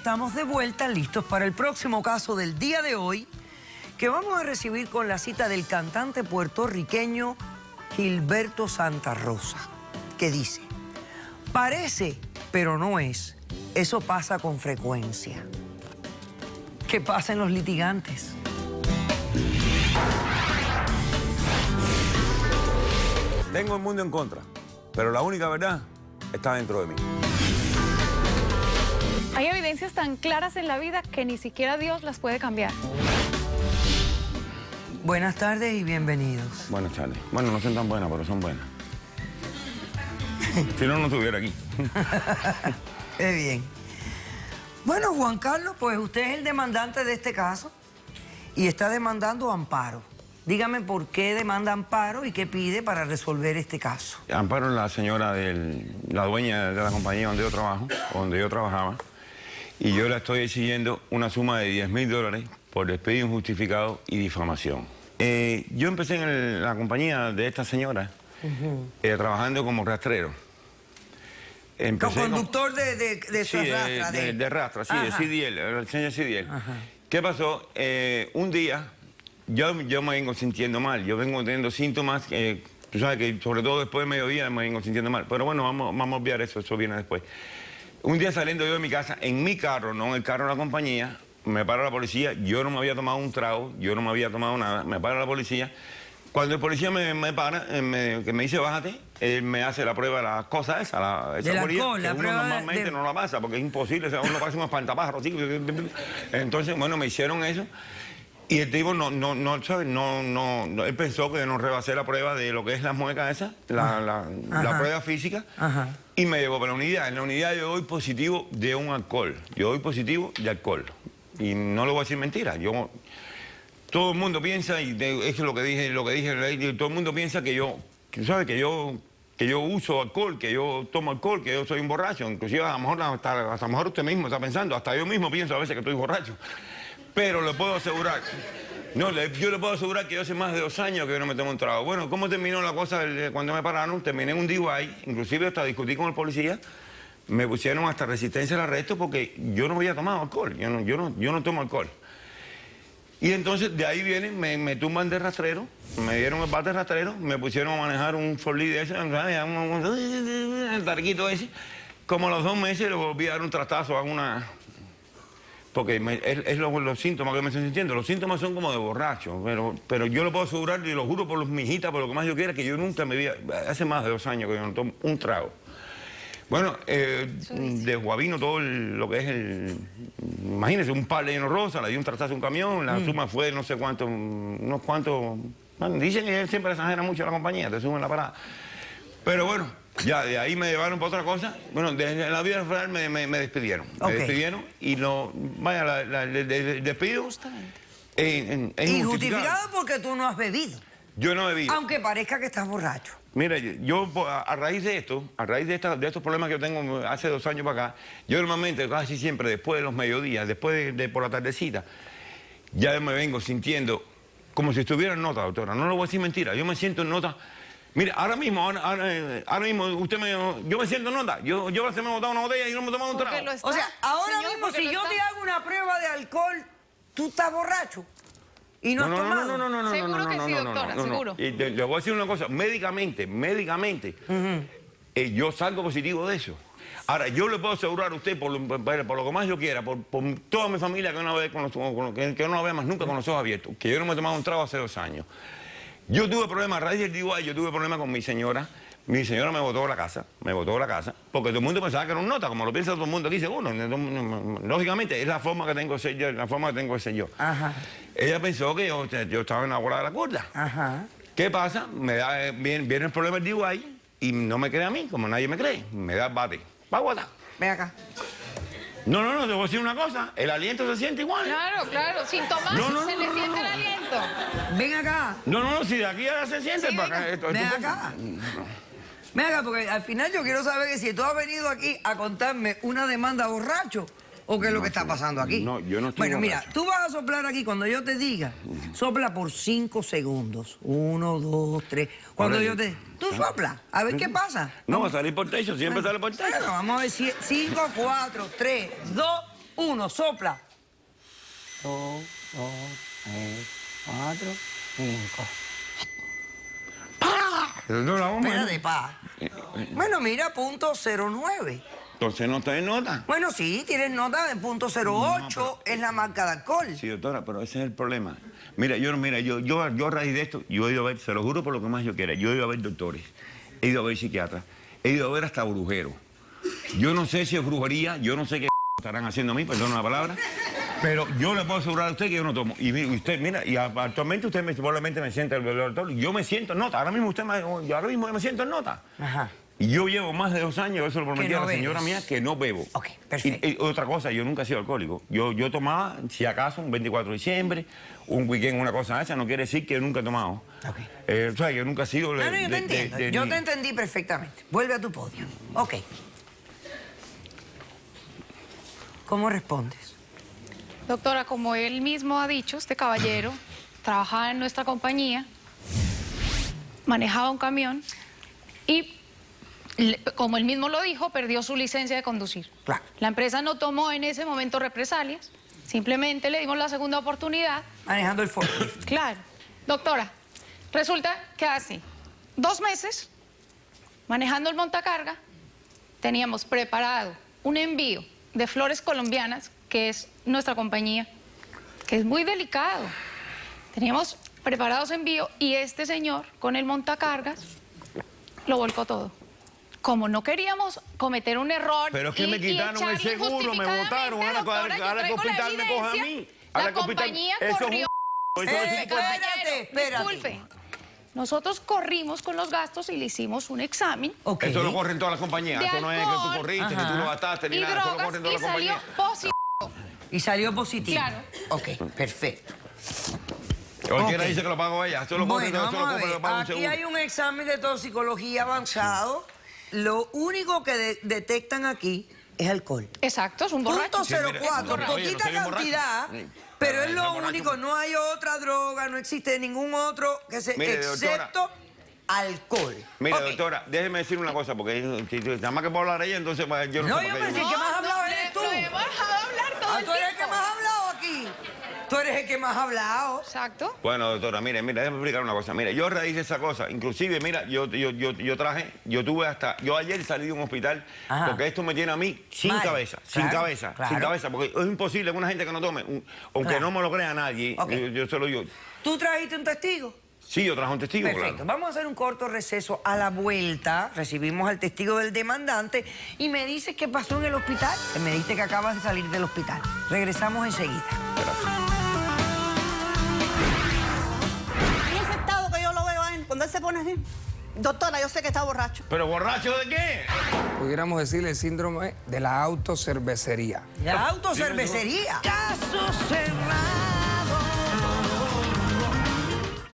estamos de vuelta, listos para el próximo caso del día de hoy, que vamos a recibir con la cita del cantante puertorriqueño Gilberto Santa Rosa, que dice: parece, pero no es. Eso pasa con frecuencia. ¿Qué pasa en los litigantes? Tengo el mundo en contra, pero la única verdad está dentro de mí. Hay evidencias tan claras en la vida que ni siquiera Dios las puede cambiar. Buenas tardes y bienvenidos. Buenas tardes. Bueno, no son tan buenas, pero son buenas. Si no, no estuviera aquí. Qué bien. Bueno, Juan Carlos, pues usted es el demandante de este caso y está demandando Amparo. Dígame por qué demanda Amparo y qué pide para resolver este caso. Amparo es la señora la dueña de la compañía donde yo trabajo, donde yo trabajaba, y yo le estoy exigiendo una suma de $10,000 por despido injustificado y difamación. Yo empecé en la compañía de esta señora trabajando como rastrero. Como conductor de sí, de rastra, sí, de CDL, el señor CDL. ¿Qué pasó? Un día yo me vengo sintiendo mal, yo vengo teniendo síntomas, tú sabes que sobre todo después de mediodía me vengo sintiendo mal, pero bueno, vamos a obviar eso viene después. Un día saliendo yo de mi casa, en mi carro, no en el carro de la compañía, me para la policía, yo no me había tomado un trago, yo no me había tomado nada, me para la policía. Cuando el policía me para, que me dice bájate, él me hace la prueba de las cosas esas, esa alcohol, que uno normalmente no la pasa, porque es imposible, o sea, uno pasa un espantapájaros, así. Entonces, bueno, me hicieron eso, y el tipo ¿sabes? Él pensó que no rebasé la prueba de lo que es la mueca esa, la prueba física, y me llevó para la unidad. En la unidad yo doy positivo de un alcohol, yo doy positivo de alcohol, y no le voy a decir mentira, todo el mundo piensa, y es lo que dije, todo el mundo piensa que yo, ¿sabes? Que yo uso alcohol, que yo tomo alcohol, que yo soy un borracho. Inclusive a lo mejor hasta lo mejor usted mismo está pensando, hasta yo mismo pienso a veces que estoy borracho. Pero le puedo asegurar, yo le puedo asegurar que yo hace más de 2 años que yo no me tomo un trago. Bueno, ¿cómo terminó la cosa cuando me pararon? Terminé en un DUI, inclusive hasta discutí con el policía. Me pusieron hasta resistencia al arresto porque yo no había tomado alcohol, yo no tomo alcohol. Y entonces de ahí vienen, me tumban de rastrero, me dieron el bate de rastrero, me pusieron a manejar un Forlí de ese, el tarquito ese. Como a los 2 meses le volví a dar un trastazo a una... Porque es los síntomas que me estoy sintiendo. Los síntomas son como de borracho, pero yo lo puedo asegurar y lo juro por mis hijitas, por lo que más yo quiera, que yo nunca me vi... Hace más de 2 años que yo no tomo un trago. Bueno, de Guavino todo lo que es imagínense, un par de lleno rosa, le di un trastazo a un camión, la suma fue no sé cuánto, unos cuantos... Bueno, dicen que él siempre exagera mucho a la compañía, te suben la parada. Pero bueno, ya de ahí me llevaron para otra cosa. Bueno, desde la vida real me despidieron. Me despidieron y el despido es injustificado porque tú no has bebido. Yo no he bebido. Aunque parezca que estás borracho. Mira, yo a raíz de esto, de estos problemas que yo tengo hace 2 años para acá, yo normalmente, casi siempre, después de los mediodías, después de por la tardecita, ya me vengo sintiendo como si estuviera en nota, doctora. No le voy a decir mentira, yo me siento en nota. Mira, ahora mismo, yo me siento en nota. Yo hace me he botado una botella y no me he tomado un trago. O sea, ahora mismo si yo te hago una prueba de alcohol, ¿tú estás borracho? ¿Y no has tomado? No. Seguro que sí, doctora, seguro. Y le voy a decir una cosa, médicamente, yo salgo positivo de eso. Ahora, yo le puedo asegurar a usted, por lo que más yo quiera, por toda mi familia que no la vea más nunca con los ojos abiertos, que yo no me he tomado un trago hace 2 años. Yo tuve problemas, a raíz del DUI, yo tuve problemas con mi señora. Mi señora me botó de la casa, porque todo el mundo pensaba que era un nota, como lo piensa todo el mundo aquí seguro. Lógicamente, es la forma que tengo de ser yo, Ella pensó que yo estaba en la bola de la cuerda. ¿Qué pasa? Viene el problema del DUI y no me cree a mí, como nadie me cree. Me da el bate. Va a guardar. Ven acá. No, te voy a decir una cosa, el aliento se siente igual. Claro, sin tomar se le siente el aliento. Ven acá. No, si de aquí ahora se siente, Sí, para acá. Ven acá. Ven acá, porque al final yo quiero saber que si tú has venido aquí a contarme una demanda borracho o qué es lo que está pasando aquí. No, yo no estoy Bueno, borracho. mira, tú vas a soplar aquí cuando yo te diga. Sopla por 5 segundos. 1, 2, 3. Cuando yo te... Tú sopla, a ver qué pasa. No, va a salir por techo, siempre sale por techo. Bueno, vamos a ver si 5, 4, 3, 2... 1, sopla. 2, 3, 4, 5. Doctora, vamos. Espérate, pa. Bueno, mira, .09. Entonces no estoy en nota. Bueno, sí, tienes nota de .08, No, es la marca de alcohol. Sí, doctora, pero ese es el problema. Mira, yo a raíz de esto, yo he ido a ver, se lo juro por lo que más yo quiera, yo he ido a ver doctores, he ido a ver psiquiatras, he ido a ver hasta brujeros. Yo no sé si es brujería, yo no sé qué estarán haciendo a mí, perdón la palabra, pero yo le puedo asegurar a usted que yo no tomo. Y usted, mira, y actualmente usted probablemente me sienta el doctor, yo me siento en nota, ahora mismo yo me siento en nota. Ajá. Y yo llevo más de 2 años, eso lo prometí Que no a la señora bebes. mía, que no bebo. Ok, perfecto. Y otra cosa, yo nunca he sido alcohólico. Yo tomaba, si acaso, un 24 de diciembre, un weekend, una cosa esa, no quiere decir que yo nunca he tomado. Ok. O sea, yo nunca he sido... No, yo te entiendo. Yo te entendí perfectamente. Vuelve a tu podio. Ok. ¿Cómo respondes? Doctora, como él mismo ha dicho, este caballero trabajaba en nuestra compañía, manejaba un camión y, como él mismo lo dijo, perdió su licencia de conducir. Claro. La empresa no tomó en ese momento represalias, simplemente le dimos la segunda oportunidad. Manejando el forklift. Claro. Doctora, resulta que hace 2 meses, manejando el montacarga, teníamos preparado un envío de flores colombianas, que es nuestra compañía, que es muy delicado. Teníamos preparados envío y este señor, con el montacargas, lo volcó todo. Como no queríamos cometer un error. Pero es que me quitaron el echarle seguro, me botaron, ahora que hospital me coja a mí. La compañía corrió. Espérate. Disculpe. Nosotros corrimos con los gastos y le hicimos un examen. Ok. Eso lo corren todas las compañías. De Eso no es que tú alcohol, corriste, que tú lo gastaste, ni Y nada. Eso lo drogas corren todas y las salió compañías. positivo. Y salió positivo. Claro. Ok, perfecto. Cualquiera Ok. dice que lo pago ella. Eso lo corren, Bueno, eso lo vamos a compra, ver. lo paga un Aquí seguro. hay un examen de toxicología avanzado. Lo único que detectan aquí es alcohol. Exacto, es un borracho. Punto Sí, mira, 04, oye, no poquita soy un borracho. cantidad, Sí. pero es Soy lo borracho. único. No hay otra droga, no existe ningún otro que se, Mire, doctora. excepto alcohol. Mire, Ok. doctora, déjeme decir una cosa, porque nada más que puedo hablar ella, entonces pues, yo no, No, sé yo por qué pensé yo- que más has hablado eres tú. Lo hemos dejado hablar todo el Tú eres el que tiempo. más ha hablado aquí. Tú eres el que más ha hablado. Exacto. Bueno, doctora, mire, déjeme explicar una cosa. Mire, yo a raíz de esa cosa, inclusive, mira, yo tuve hasta, yo ayer salí de un hospital, Ajá. porque esto me tiene a mí sin Mal. cabeza, Claro, sin cabeza, claro. sin cabeza, porque es imposible que una gente que no tome, aunque Claro. no me lo crea nadie, Ok. yo solo yo. ¿Tú trajiste un testigo? Sí, yo traje un testigo, Perfecto. claro. Vamos a hacer un corto receso. A la vuelta recibimos al testigo del demandante y me dice qué pasó en el hospital. Me dijiste que acabas de salir del hospital. Regresamos enseguida. En ese estado que yo lo veo a él, cuando él se pone así. Doctora, yo sé que está borracho. ¿Pero borracho de qué? Pudiéramos decirle el síndrome de la autocervecería. La autocervecería. Caso cerrado.